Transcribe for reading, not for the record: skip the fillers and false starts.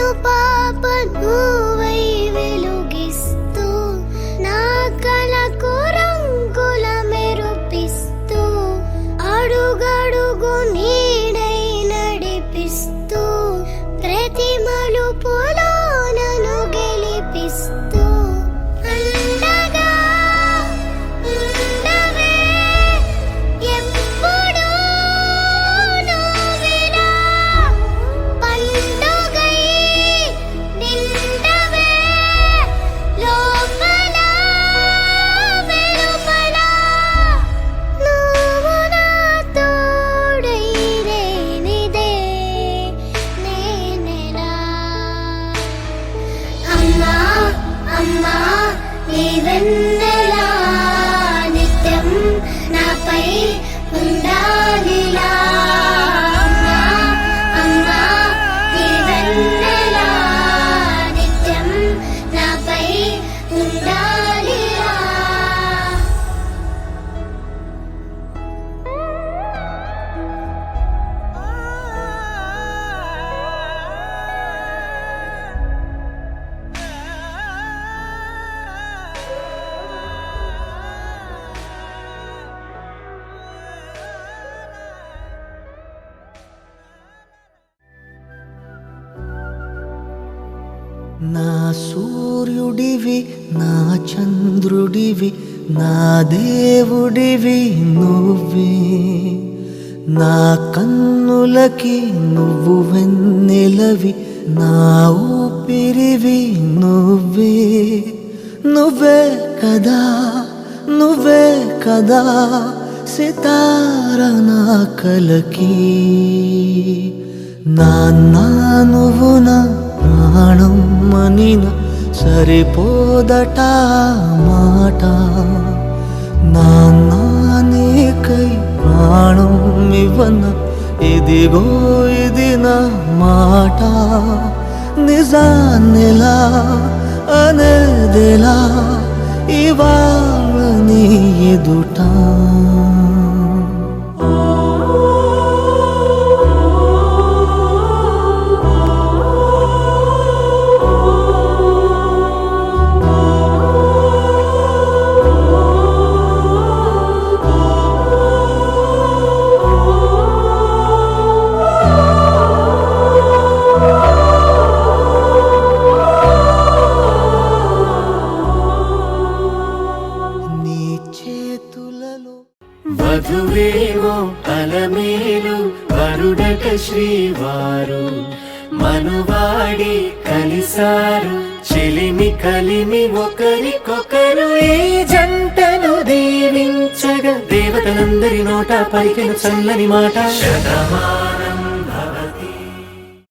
కనుపాప నువ్వై వెలుగిస్తూ నా కళకు రంగుల మెరుపిస్తూ అడుగడుగు నీడై నడిపిస్తూ ప్రతి మలుపులో నన్ను గెలిపిస్తూ అండగా ఉండవే ఎప్పుడూ నువ్విలా పండుగై నిండవే లోపల వెలుపల నువ్వు నా తోడై లేనిదే నేనెలా అమ్మా అమ్మా నీ వెన్నెలా నిత్యం నాపై ఉండాలిలా అమ్మా అమ్మా నీ వెన్నెలా నిత్యం నాపై ఉండాలిలా నా సూర్యుడివి నా చంద్రుడివి నా దేవుడివి నువ్వే నా కన్నులకి నువ్వు వెన్నెలవి నా ఊపిరివి నువ్వే నువ్వే కదా నువ్వే కదా సితార నా కలకి నాన్నా నువ్వు నా ప్రాణం మనిన సరిపోదట మాట నాన్నా నీకై ప్రాణం ఇవ్వన ఇదిగో ఇది నా మాట నిజాన్నిలా అనేదిలా ఇవాళ నీ ఎదుట వధువేవో అలమేలు వరుడట శ్రీవారు మనువాడి కలిసారు చెలిమి కలిమి ఒకరికొకరు ఈ జంటను దీవించగా దేవతలందరి నోట పలికిన చల్లని మాట శతమానం